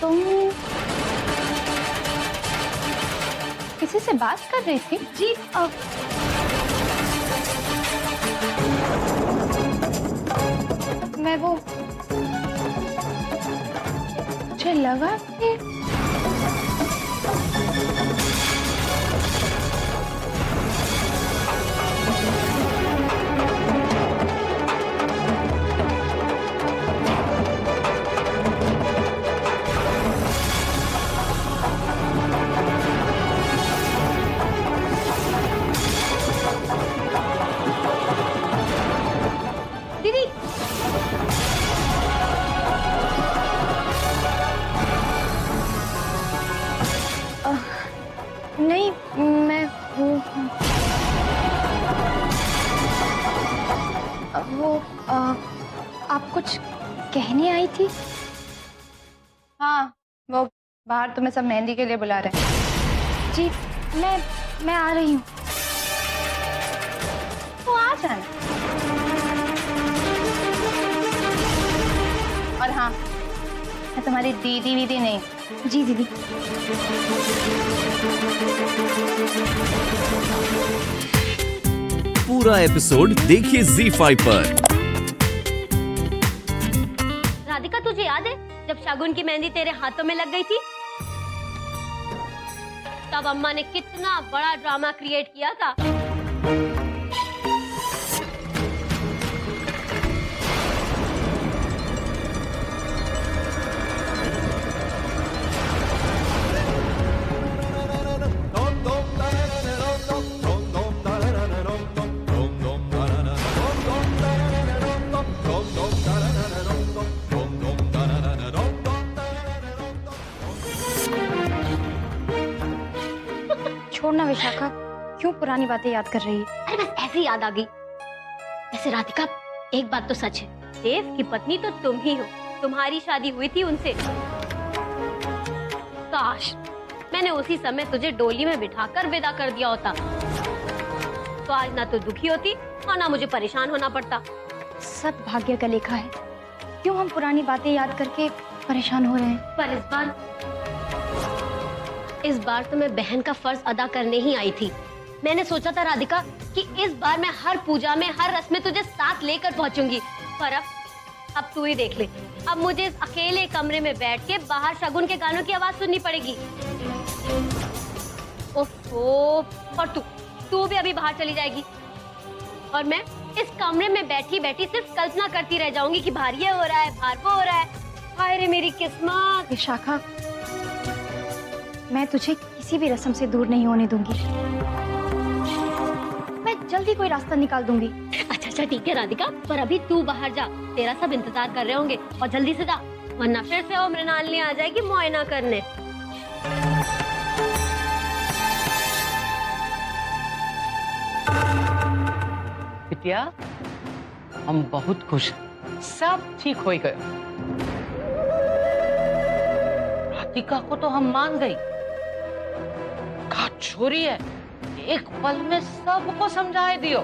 तुम किसी से बात कर रही थी? जी मैं वो मुझे लगा कि दीदी, नहीं, मैं वो आप कुछ कहने आई थी? हाँ, वो बाहर तुम्हें सब मेहंदी के लिए बुला रहे हैं। जी, मैं आ रही हूँ। तो आ जाना। और हाँ, मैं तुम्हारी दीदी वीदी नहीं। जी दीदी। पूरा एपिसोड देखिए ZEE5 पर। राधिका तुझे याद है जब शगुन की मेहंदी तेरे हाथों में लग गई थी? तब अम्मा ने कितना बड़ा ड्रामा क्रिएट किया था। छोड़ना विशाखा, क्यों पुरानी बातें याद कर रही है? अरे बस ऐसे याद आ गई। वैसे राधिका, एक बात तो सच है, देव की पत्नी तो तुम ही हो। तुम्हारी शादी हुई थी उनसे। काश मैंने उसी समय तुझे डोली में बिठाकर विदा कर दिया होता, तो आज ना तो दुखी होती और ना मुझे परेशान होना पड़ता। सब भाग्य का लेखा है। क्यों हम पुरानी बातें याद करके परेशान हो रहे हैं? पर इस बार तो मैं बहन का फर्ज अदा करने ही आई थी। मैंने सोचा था राधिका कि इस बार मैं हर पूजा में, हर रस्म में तुझे साथ लेकर पहुंचूंगी। पर अब तू ही देख ले, अब मुझे इस अकेले कमरे में बैठ के बाहर शगुन के गानों की आवाज सुननी पड़ेगी। ओहो, और तू भी अभी बाहर चली जाएगी और मैं इस कमरे में बैठी बैठी सिर्फ कल्पना करती रह जाऊंगी कि बाहर ये हो रहा है, बाहर वो हो रहा है। हाय रे मेरी किस्मत। विशाखा, मैं तुझे किसी भी रस्म से दूर नहीं होने दूंगी। मैं जल्दी कोई रास्ता निकाल दूंगी। अच्छा ठीक है राधिका, पर अभी तू बाहर जा, तेरा सब इंतजार कर रहे होंगे। और जल्दी से जा, वरना फिर से वो मृणालिनी आ जाएगी मुआयना करने। बिटिया, हम बहुत खुश हैं, सब ठीक हो गए। राधिका को तो हम मान गई, छोरी है, एक पल में सबको समझाए दियो।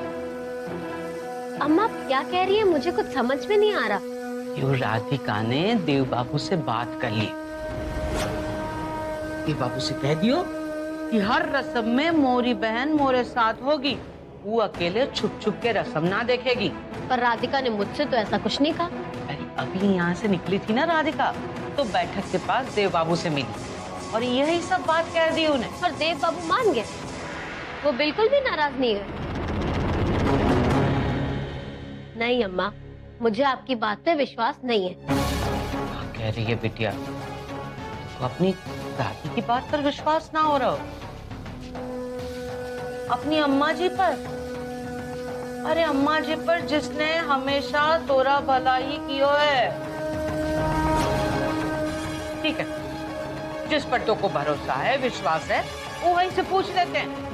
अम्मा क्या कह रही है, मुझे कुछ समझ में नहीं आ रहा। यो राधिका ने देव बाबू से बात कर ली। देव बाबू से कह दियो कि हर रस्म में मोरी बहन मोरे साथ होगी, वो अकेले छुप छुप के रस्म ना देखेगी। पर राधिका ने मुझसे तो ऐसा कुछ नहीं कहा। अरे अभी यहाँ से निकली थी ना राधिका, तो बैठक के पास देव बाबू से मिली और यही सब बात कह दी उन्हें। और देव बाबू मान गए, वो बिल्कुल भी नाराज नहीं है। नहीं अम्मा, मुझे आपकी बात पे विश्वास नहीं है। क्या कह रही है बिटिया, तो अपनी दादी की बात पर विश्वास ना हो रहा हो? अपनी अम्मा जी पर? अरे अम्मा जी पर जिसने हमेशा तोरा भला ही कियो है। ठीक है, जिस पर तो को भरोसा है, विश्वास है, वो वहीं से पूछ लेते हैं।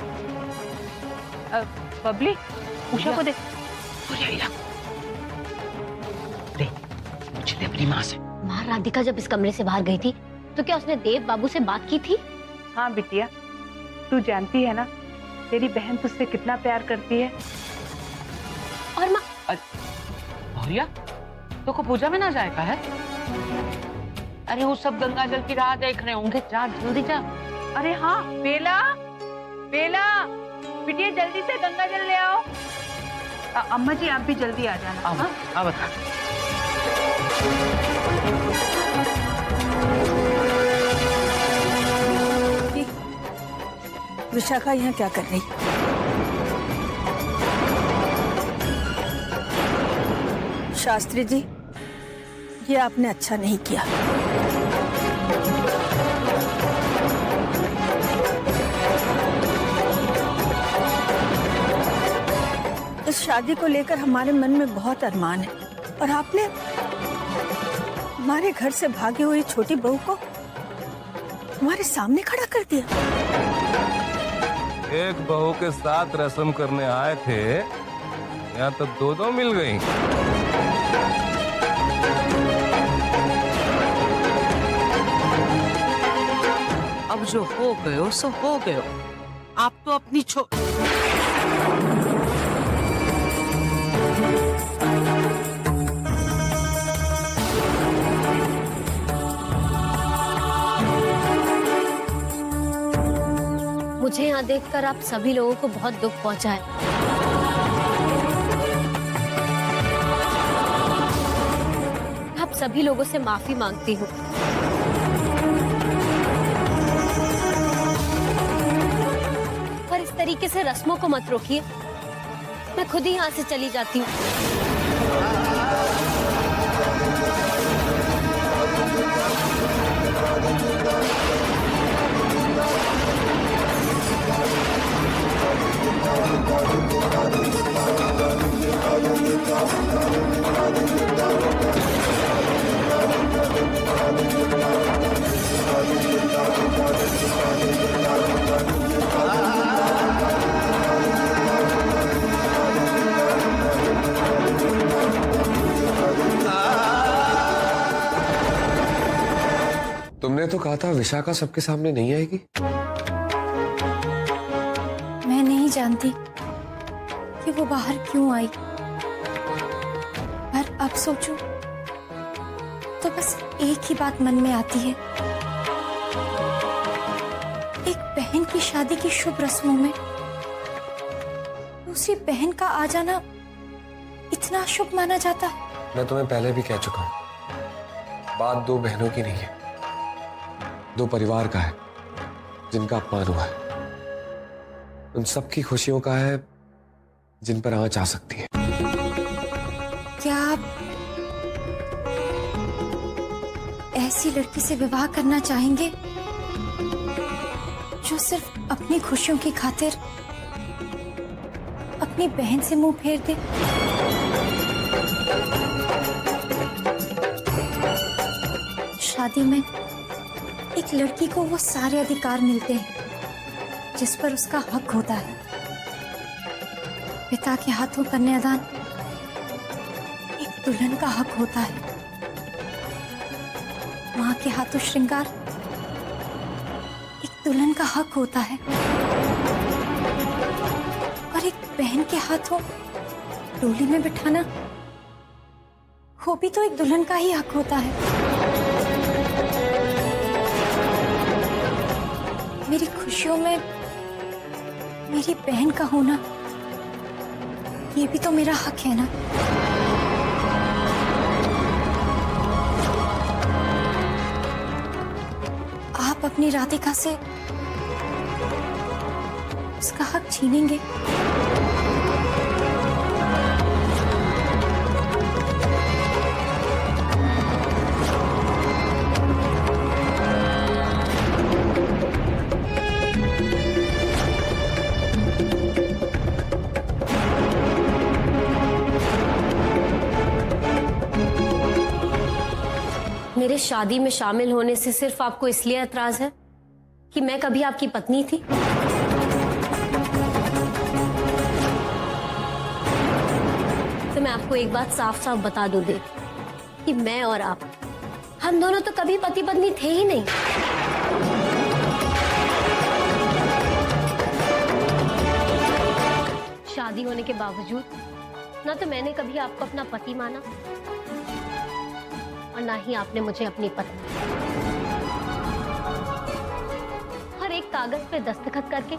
बबली, उषा को दे। ले, पूछ ले अपनी माँ से। माँ, राधिका जब इस कमरे से बाहर गई थी तो क्या उसने देव बाबू से बात की थी? हाँ बिटिया, तू जानती है ना तेरी बहन तुझसे कितना प्यार करती है। और माँ, भैया तो को पूजा में ना जाएगा है? अरे वो सब गंगा जल की राह देख रहे होंगे, जा जल्दी जा। अरे हाँ, बेला, बेला, बिटिया जल्दी से गंगा जल ले आओ। अम्मा जी आप भी जल्दी आ जाना। अब हाँ? बता। विशाखा यहाँ क्या कर रही? शास्त्री जी, ये आपने अच्छा नहीं किया। इस शादी को लेकर हमारे मन में बहुत अरमान है और आपने हमारे घर से भागी हुई छोटी बहू को हमारे सामने खड़ा कर दिया। एक बहू के साथ रस्म करने आए थे, यहाँ तो दो मिल गई। अब जो हो गयो सो हो गयो। आप तो अपनी मुझे यहाँ देखकर आप सभी लोगों को बहुत दुख पहुंचा है। आप सभी लोगों से माफी मांगती हूँ। पर इस तरीके से रस्मों को मत रोकिए, मैं खुद ही यहाँ से चली जाती हूँ। तुमने तो कहा था विशाखा सबके सामने नहीं आएगी। मैं नहीं जानती कि वो बाहर क्यों आई, पर अब सोचूं तो बस एक ही बात मन में आती है। एक बहन की शादी की शुभ रस्मों में दूसरी बहन का आ जाना इतना शुभ माना जाता है। मैं तुम्हें पहले भी कह चुका हूं, बात दो बहनों की नहीं है, दो परिवार का है जिनका अपमान हुआ है। उन सबकी खुशियों का है जिन पर आंच आ सकती है। क्या आप ऐसी लड़की से विवाह करना चाहेंगे जो सिर्फ अपनी खुशियों की खातिर अपनी बहन से मुंह फेर दे? शादी में एक लड़की को वो सारे अधिकार मिलते हैं जिस पर उसका हक होता है। पिता के हाथों कन्यादान एक दुल्हन का हक होता है। माँ के हाथों श्रृंगार एक दुल्हन का हक होता है और एक बहन के हाथों डोली में बिठाना वो भी तो एक दुल्हन का ही हक होता है। मेरी खुशियों में मेरी बहन का होना ये भी तो मेरा हक है ना। आप अपनी राधिका से उसका हक छीनेंगे? मेरे शादी में शामिल होने से सिर्फ आपको इसलिए एतराज है कि मैं कभी आपकी पत्नी थी? तो मैं आपको एक बात साफ साफ बता दूं देख कि मैं और आप, हम दोनों तो कभी पति पत्नी थे ही नहीं। शादी होने के बावजूद ना तो मैंने कभी आपको अपना पति माना और और ना ही आपने मुझे अपनी पत्नी। और एक कागज पे दस्तखत करके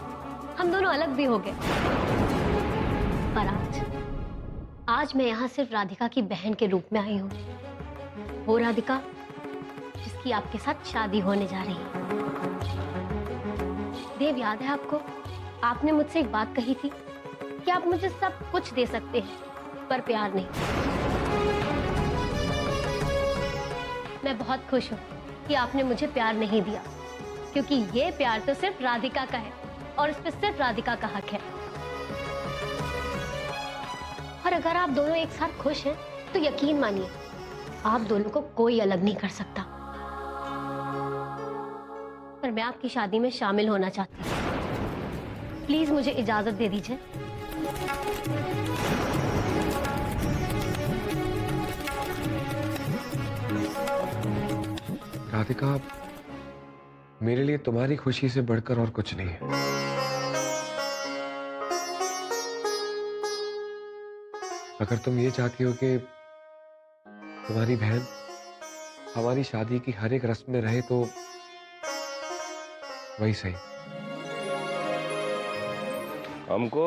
हम दोनों अलग भी हो गए। पर आज मैं यहाँ सिर्फ राधिका की बहन के रूप में आई हूँ। वो राधिका जिसकी आपके साथ शादी होने जा रही है। देव, याद है आपको? आपने मुझसे एक बात कही थी कि आप मुझे सब कुछ दे सकते हैं पर प्यार नहीं। मैं बहुत खुश हूँ कि आपने मुझे प्यार नहीं दिया, क्योंकि ये प्यार तो सिर्फ राधिका का है और इस पे सिर्फ राधिका का हक है। और अगर आप दोनों एक साथ खुश हैं तो यकीन मानिए आप दोनों को कोई अलग नहीं कर सकता। पर मैं आपकी शादी में शामिल होना चाहती हूँ। प्लीज मुझे इजाजत दे दीजिए। राधिका, मेरे लिए तुम्हारी खुशी से बढ़कर और कुछ नहीं है। अगर तुम ये चाहती हो कि तुम्हारी बहन हमारी शादी की हर एक रस्म में रहे तो वही सही। हमको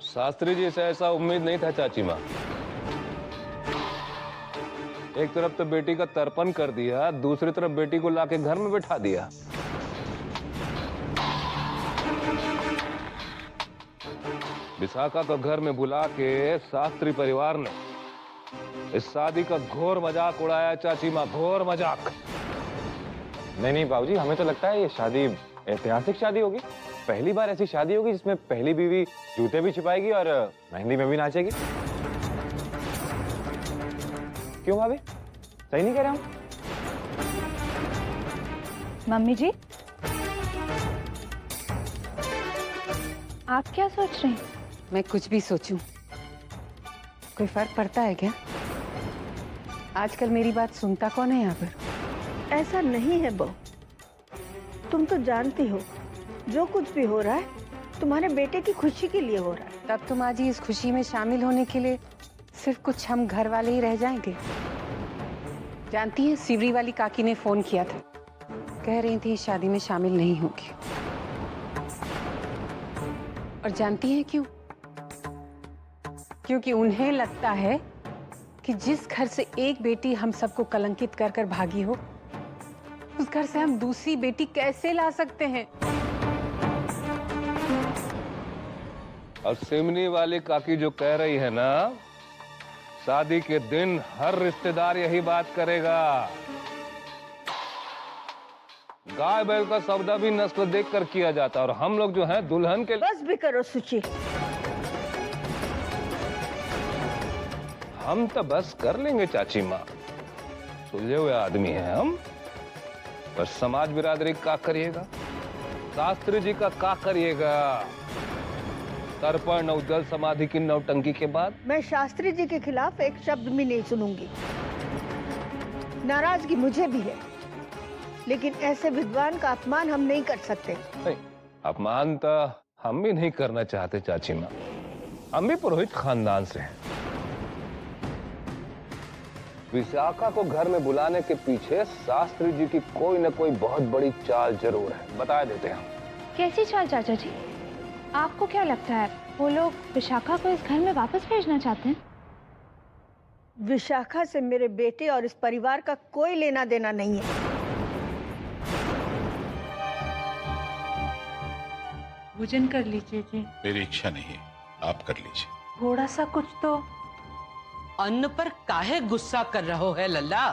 शास्त्री जी से ऐसा उम्मीद नहीं था चाची माँ। एक तरफ तो बेटी का तर्पण कर दिया, दूसरी तरफ बेटी को लाके घर में बैठा दिया। विशाखा को घर में बुला के शास्त्री परिवार ने इस शादी का घोर मजाक उड़ाया चाची माँ, घोर मजाक। नहीं बाबूजी, हमें तो लगता है ये शादी ऐतिहासिक शादी होगी। पहली बार ऐसी शादी होगी जिसमें पहली बीवी जूते भी छिपाएगी और मेहंदी में भी नाचेगी। क्यों भाभी, सही नहीं कह रहा हूं? मम्मी जी, आप क्या सोच रही हैं? मैं कुछ भी सोचूं, कोई फर्क पड़ता है क्या? आजकल मेरी बात सुनता कौन है यहाँ पर? ऐसा नहीं है बहू, तुम तो जानती हो जो कुछ भी हो रहा है तुम्हारे बेटे की खुशी के लिए हो रहा है। तब तुम आज ही इस खुशी में शामिल होने के लिए सिर्फ कुछ हम घर वाले ही रह जाएंगे। जानती हैं, सिवरी वाली काकी ने फोन किया था, कह रही थी शादी में शामिल नहीं होगी। और जानती हैं क्यों? क्योंकि उन्हें लगता है कि जिस घर से एक बेटी हम सबको कलंकित कर कर भागी हो, उस घर से हम दूसरी बेटी कैसे ला सकते हैं। और सिमनी वाली काकी जो कह रही है ना, शादी के दिन हर रिश्तेदार यही बात करेगा। गाय बैल का सौदा भी नस्ल देखकर किया जाता है और हम लोग जो हैं दुल्हन के। बस भी करो सुची। हम तो बस कर लेंगे चाची माँ, सुलझे हुए आदमी हैं हम। पर समाज बिरादरी का करिएगा, शास्त्री जी का क्या करिएगा? तर्पण और जल समाधि की नौटंकी के बाद मैं शास्त्री जी के खिलाफ एक शब्द भी नहीं सुनूंगी। नाराजगी मुझे भी है, लेकिन ऐसे विद्वान का अपमान हम नहीं कर सकते। नहीं, अपमान तो हम भी नहीं करना चाहते चाची माँ। हम भी पुरोहित खानदान से हैं। विशाखा को घर में बुलाने के पीछे शास्त्री जी की कोई न कोई बहुत बड़ी चाल जरूर है, बता देते हैं। कैसी चाल चाचा जी? आपको क्या लगता है वो लोग विशाखा को इस घर में वापस भेजना चाहते हैं? विशाखा से मेरे बेटे और इस परिवार का कोई लेना देना नहीं है। भोजन कर लीजिए जी। मेरी इच्छा नहीं है, आप कर लीजिए। थोड़ा सा कुछ तो। अन्न पर काहे गुस्सा कर रहो है लल्ला?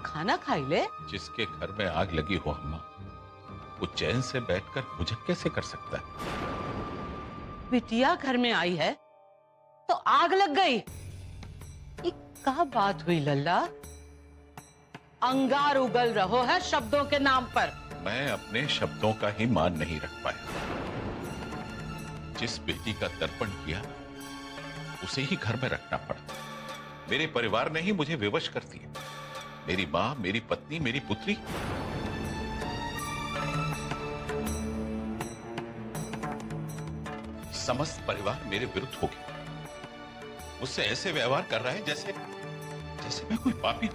खाना खाई ले। जिसके घर में आग लगी हो अम्मा, वो चैन से बैठकर मुझे कैसे कर सकता है? बिटिया घर में आई है तो आग लग गई। ये क्या बात हुई लल्ला? अंगार उगल रहो है शब्दों के नाम पर। मैं अपने शब्दों का ही मान नहीं रख पाया। जिस बेटी का तर्पण किया उसे ही घर में रखना पड़ता। मेरे परिवार ने ही मुझे विवश कर दिया। मेरी मां, मेरी पत्नी, मेरी पुत्री। समस्त परिवार मेरे विरुद्ध हो गया। मुझसे ऐसे व्यवहार कर रहा है जैसे मैं कोई पापी।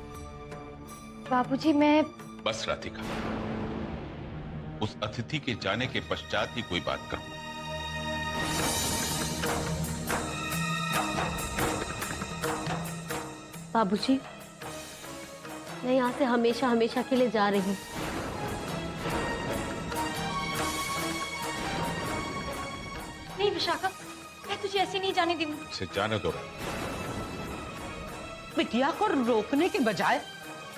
बाबूजी मैं बस राधिका, उस अतिथि के जाने के पश्चात ही कोई बात करो। बाबूजी, मैं यहाँ से हमेशा हमेशा के लिए जा रही हूँ। नहीं विशाखा, मैं तुझे ऐसे नहीं जाने दूंगी। इसे जाने दो। बिटिया को रोकने के बजाय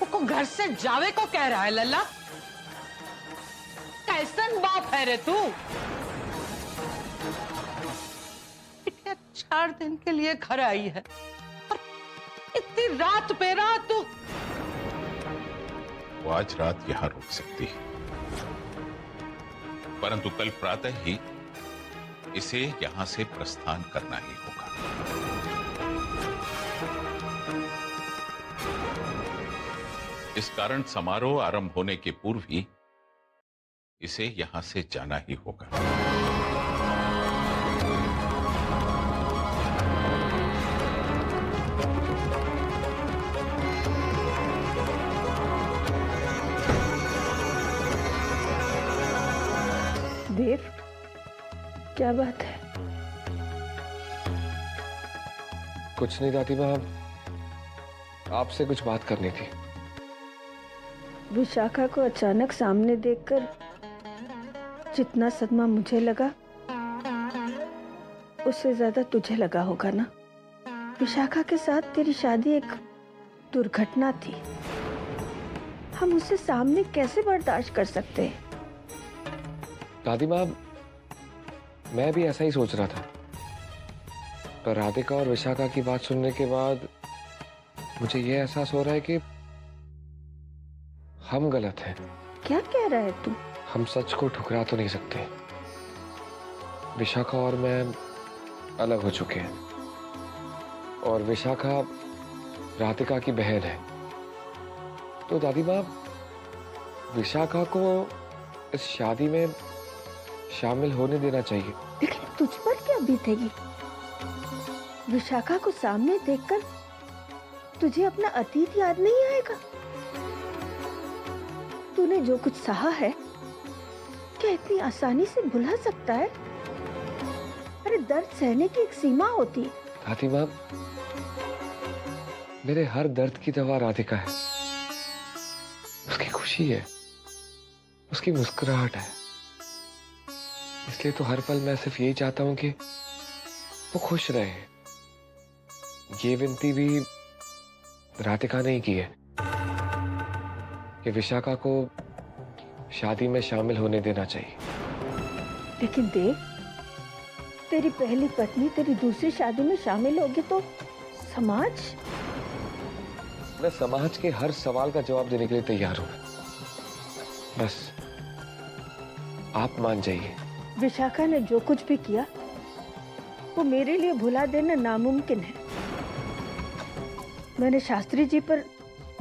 वो घर से जावे को कह रहा है। लल्ला, कैसन बाप है रे तू? बिटिया 4 दिन के लिए घर आई है और इतनी रात पे रात तू। वो आज रात यहां रुक सकती है, परंतु कल प्रातः ही इसे यहां से प्रस्थान करना ही होगा। इस कारण समारोह आरंभ होने के पूर्व ही इसे यहां से जाना ही होगा। देव, क्या बात है? कुछ नहीं दादी माँ, आपसे कुछ बात करनी थी। विशाखा को अचानक सामने देखकर जितना सदमा मुझे लगा, उससे ज्यादा तुझे लगा होगा ना। विशाखा के साथ तेरी शादी एक दुर्घटना थी। हम उसे सामने कैसे बर्दाश्त कर सकते हैं? दादी माँ, मैं भी ऐसा ही सोच रहा था, पर राधिका और विशाखा की बात सुनने के बाद मुझे ये एहसास हो रहा है कि हम गलत हैं। क्या कह रहा है तू? हम सच को ठुकरा तो नहीं सकते। विशाखा और मैं अलग हो चुके हैं और विशाखा राधिका की बहन है। तो दादी माँ, विशाखा को इस शादी में शामिल होने देना चाहिए। लेकिन तुझ पर क्या बीतेगी? विशाखा को सामने देखकर तुझे अपना अतीत याद नहीं आएगा? तूने जो कुछ सहा है, क्या इतनी आसानी से भुला सकता है? अरे दर्द सहने की एक सीमा होती है। दादी माँ, मेरे हर दर्द की दवा राधिका है। उसकी खुशी है, उसकी मुस्कुराहट है। इसलिए तो हर पल मैं सिर्फ यही चाहता हूं कि वो खुश रहे। ये विनती भी राधिका ने ही की है कि विशाखा को शादी में शामिल होने देना चाहिए। लेकिन देव, तेरी पहली पत्नी तेरी दूसरी शादी में शामिल होगी तो समाज? मैं समाज के हर सवाल का जवाब देने के लिए तैयार हूं। बस आप मान जाइए। विशाखा ने जो कुछ भी किया वो मेरे लिए भुला देना नामुमकिन है। मैंने शास्त्री जी पर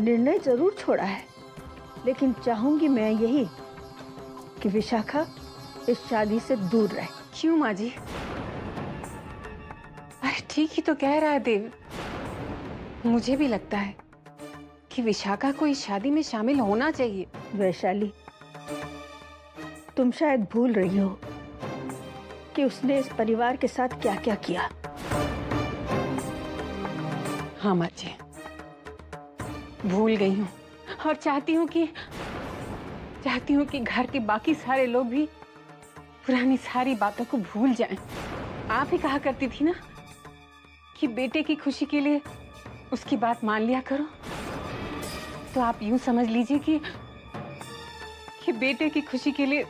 निर्णय जरूर छोड़ा है, लेकिन चाहूंगी मैं यही कि विशाखा इस शादी से दूर रहे। क्यों माँ जी? अरे ठीक ही तो कह रहा है देव। मुझे भी लगता है कि विशाखा को इस शादी में शामिल होना चाहिए। वैशाली, तुम शायद भूल रही हो कि उसने इस परिवार के साथ क्या क्या किया। हाँ माँ जी, भूल गई हूँ और चाहती हूँ कि घर के बाकी सारे लोग भी पुरानी सारी बातों को भूल जाएं। आप ही कहा करती थी ना कि बेटे की खुशी के लिए उसकी बात मान लिया करो। तो आप यूं समझ लीजिए कि बेटे की खुशी के लिए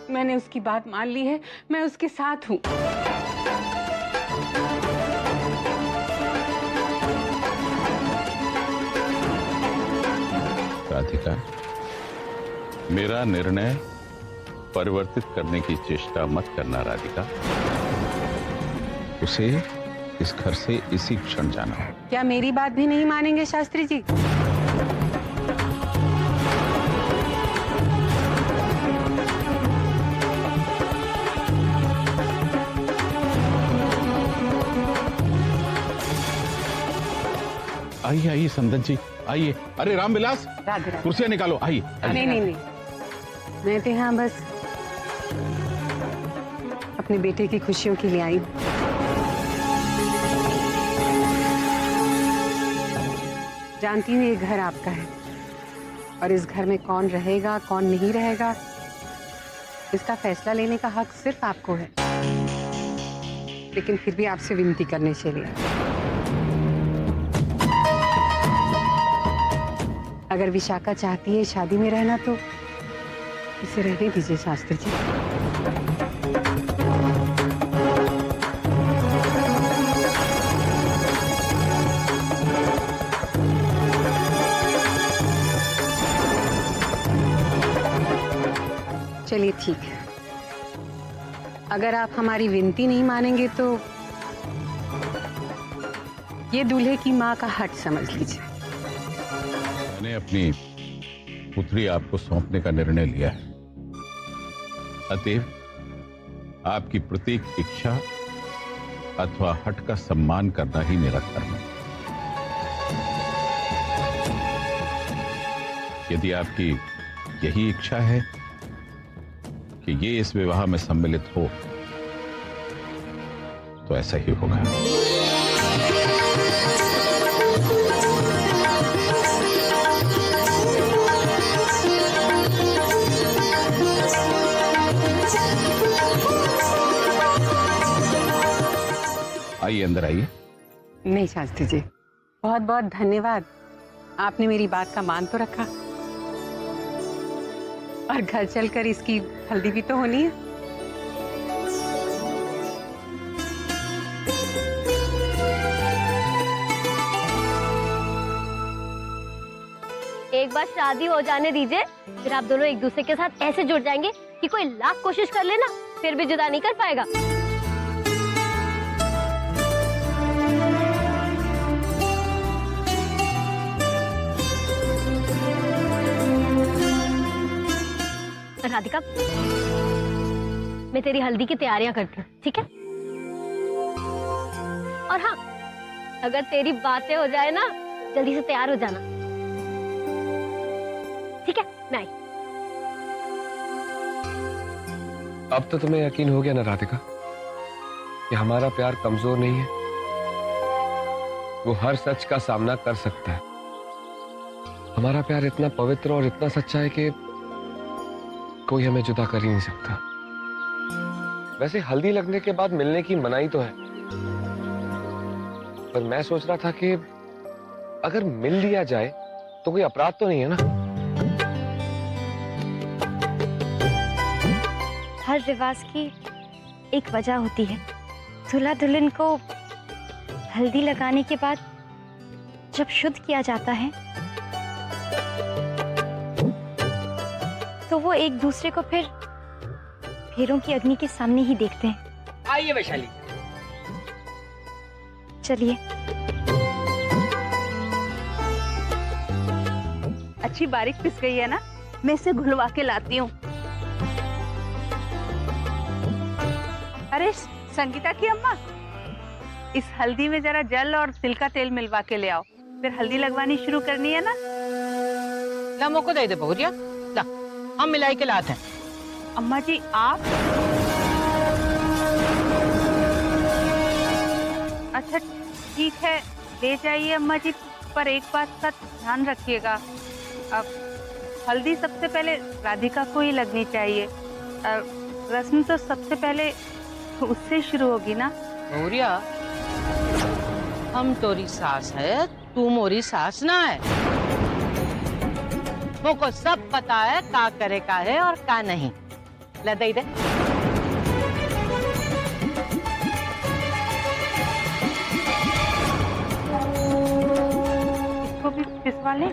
मैंने उसकी बात मान ली है। मैं उसके साथ हूं। राधिका, मेरा निर्णय परिवर्तित करने की चेष्टा मत करना राधिका। उसे इस घर से इसी क्षण जाना है। क्या मेरी बात भी नहीं मानेंगे शास्त्री जी? आइए आइए समदन जी आइए। अरे रामविलास, राधे राधे। कुर्सियां निकालो, आइए। नहीं नहीं नहीं, मैं तो यहाँ बस अपने बेटे की खुशियों के लिए आई हूँ। जानती हूँ ये घर आपका है और इस घर में कौन रहेगा कौन नहीं रहेगा इसका फैसला लेने का हक सिर्फ आपको है, लेकिन फिर भी आपसे विनती करने चली आई। अगर विशाखा चाहती है शादी में रहना तो इसे रहने दीजिए शास्त्री जी। चलिए ठीक है, अगर आप हमारी विनती नहीं मानेंगे तो ये दूल्हे की माँ का हट समझ लीजिए। मैंने अपनी पुत्री आपको सौंपने का निर्णय लिया है, अतएव आपकी प्रत्येक इच्छा अथवा हट का सम्मान करना ही मेरा धर्म है। यदि आपकी यही इच्छा है कि ये इस विवाह में सम्मिलित हो तो ऐसा ही होगा। आइए अंदर आइए। नहीं शास्त्री जी, बहुत बहुत धन्यवाद, आपने मेरी बात का मान तो रखा। और घर चलकर इसकी हल्दी भी तो होनी है। एक बार शादी हो जाने दीजिए, फिर आप दोनों एक दूसरे के साथ ऐसे जुड़ जाएंगे कि कोई लाख कोशिश कर लेना फिर भी जुदा नहीं कर पाएगा। राधिका, मैं तेरी हल्दी की तैयारियां करती हूँ, ठीक है? और हाँ, अगर तेरी बातें हो जाए ना, जल्दी से तैयार हो जाना, ठीक है? मैं आई। अब तो तुम्हें यकीन हो गया ना राधिका कि हमारा प्यार कमजोर नहीं है, वो हर सच का सामना कर सकता है। हमारा प्यार इतना पवित्र और इतना सच्चा है कि कोई हमें जुदा कर ही नहीं सकता। वैसे हल्दी लगने के बाद मिलने की मनाही तो है, पर मैं सोच रहा था कि अगर मिल लिया जाए तो कोई अपराध तो नहीं है ना। हर रिवाज की एक वजह होती है। दूल्हा दुल्हन को हल्दी लगाने के बाद जब शुद्ध किया जाता है तो वो एक दूसरे को फिर फेरों की अग्नि के सामने ही देखते हैं। आइए वैशाली। चलिए। अच्छी बारीक पिस गई है ना, मैं इसे घुलवा के लाती हूँ। अरे संगीता की अम्मा, इस हल्दी में जरा जल और तिल का तेल मिलवा के ले आओ, फिर हल्दी लगवानी शुरू करनी है ना। ला मोको दे दे बहुरिया, ला हम मिलाई के लाते हैं। अम्मा जी आप? अच्छा ठीक है, ले जाइए अम्मा जी, पर एक बात का ध्यान रखिएगा, अब हल्दी सबसे पहले राधिका को ही लगनी चाहिए। रस्म तो सबसे पहले उससे शुरू होगी ना। बहुरिया, हम तोरी सास है, तू मोरी सास ना है। मोको सब पता है का करे का है और का नहीं। ले दे दे। इसको भी पिसवा ले।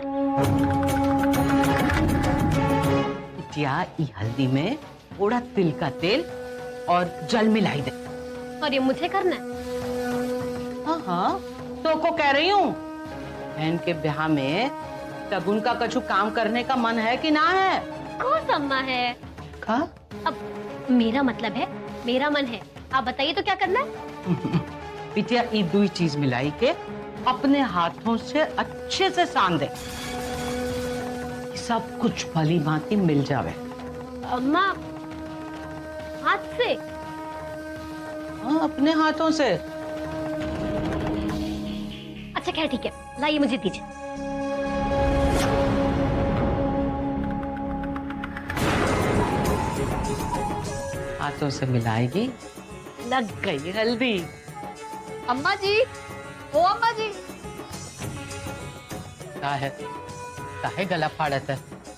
बिटिया, ई हल्दी में थोड़ा तिल का तेल और जल मिलाई दे। और ये मुझे करना है? हाँ हाँ, तो को कह रही हूँ, बहन के ब्याह में शगुन का कछु काम करने का मन है कि ना है? कौन अम्मा है? का? अब मेरा मतलब है, मेरा मन है। आप बताइए तो क्या करना है? बिटिया, ये दो चीज मिलाई के अपने हाथों से अच्छे से सान दे, सब कुछ भली भांति मिल जावे। अम्मा, हाथ से? हाँ, अपने हाथों से। अच्छा क्या, ठीक है, लाइए मुझे दीजिए। हाथों से मिलाएगी, लग गई हल्दी। अम्मा जी, ओ अम्मा जी। क्या है गला फाड़त है?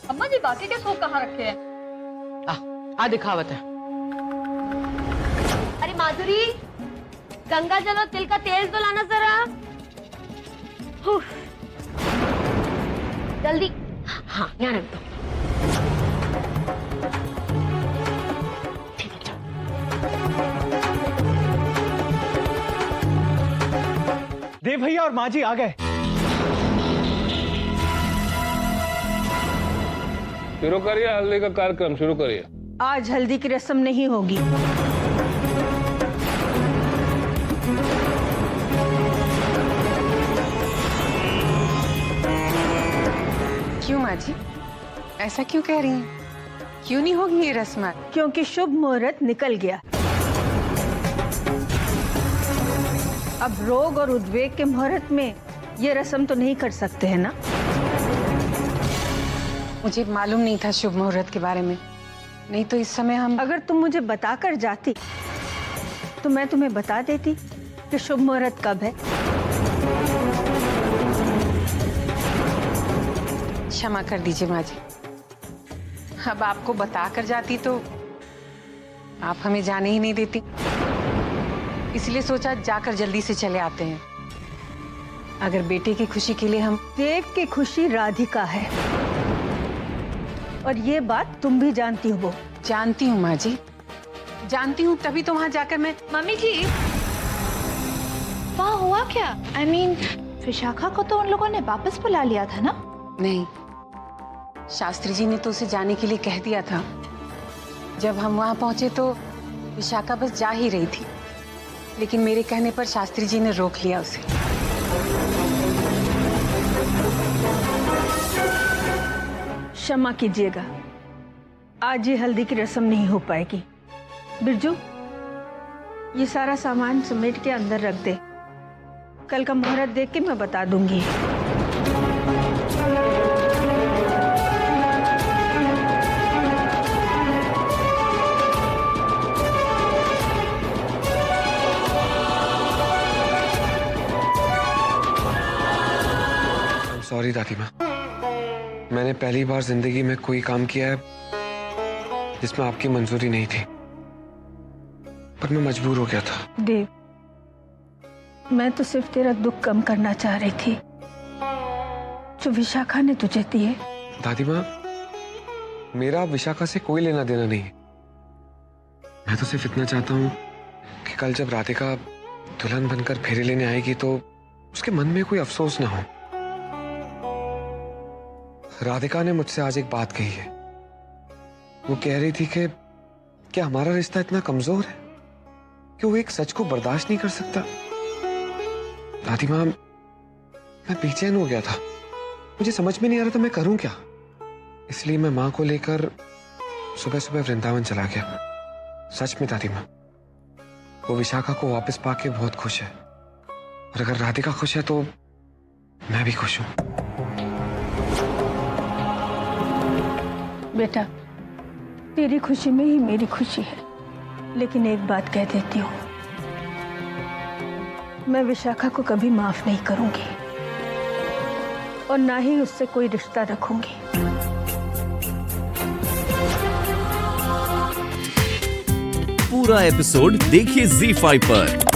अम्मा जी बाकी के सूप कहाँ रखे हैं? आ दिखावत है। अरे माधुरी, गंगा जल और तिल का तेल तो लाना जरा। जल्दी। हाँ, यहाँ रख दो। देव भैया और माँ जी आ गए। शुरू करिए हल्दी का कार्यक्रम, शुरू करिए। आज हल्दी की रस्म नहीं होगी। क्यों माँ जी, ऐसा क्यों कह रही हैं? क्यों नहीं होगी ये रस्म? क्योंकि शुभ मुहूर्त निकल गया। अब रोग और उद्वेग के मुहूर्त में ये रस्म तो नहीं कर सकते हैं ना। मुझे मालूम नहीं था शुभ मुहूर्त के बारे में, नहीं तो इस समय हम। अगर तुम मुझे बताकर जाती तो मैं तुम्हें बता देती कि शुभ मुहूर्त कब है। क्षमा कर दीजिए माँ जी, अब आपको बताकर जाती तो आप हमें जाने ही नहीं देती, इसलिए सोचा जाकर जल्दी से चले आते हैं। अगर बेटे की खुशी के लिए हम। देव की खुशी राधिका है और ये बात तुम भी जानती हो। जानती हूँ माँ जी, जानती हूँ, तभी तो वहां जाकर मैं। मम्मी जी, वहाँ हुआ क्या? I mean, विशाखा को तो उन लोगों ने वापस बुला लिया था ना? नहीं, शास्त्री जी ने तो उसे जाने के लिए कह दिया था। जब हम वहां पहुंचे तो विशाखा बस जा ही रही थी, लेकिन मेरे कहने पर शास्त्री जी ने रोक लिया उसे। क्षमा कीजिएगा, आज ये हल्दी की रस्म नहीं हो पाएगी। बिरजू, ये सारा सामान समेट के अंदर रख दे। कल का मुहूर्त देख के मैं बता दूंगी। सॉरी दादी माँ, मैंने पहली बार जिंदगी में कोई काम किया है जिसमें आपकी मंजूरी नहीं थी, पर मैं मजबूर हो गया था। देव, मैं तो सिर्फ तेरा दुख कम करना चाह रही थी जो विशाखा ने तुझे दिए। दादी माँ, मेरा विशाखा से कोई लेना देना नहीं। मैं तो सिर्फ इतना चाहता हूँ कि कल जब राधिका दुल्हन बनकर फेरे लेने आएगी तो उसके मन में कोई अफसोस ना हो। राधिका ने मुझसे आज एक बात कही है। वो कह रही थी कि क्या हमारा रिश्ता इतना कमजोर है कि वो एक सच को बर्दाश्त नहीं कर सकता। दादी माँ, मैं बेचैन हो गया था, मुझे समझ में नहीं आ रहा था मैं करूं क्या। इसलिए मैं माँ को लेकर सुबह सुबह वृंदावन चला गया। सच में दादी माँ, वो विशाखा को वापस पाके बहुत खुश है, और अगर राधिका खुश है तो मैं भी खुश हूं। बेटा, तेरी खुशी में ही मेरी खुशी है, लेकिन एक बात कह देती हूँ, मैं विशाखा को कभी माफ नहीं करूंगी और ना ही उससे कोई रिश्ता रखूंगी। पूरा एपिसोड देखिए ZEE5 पर।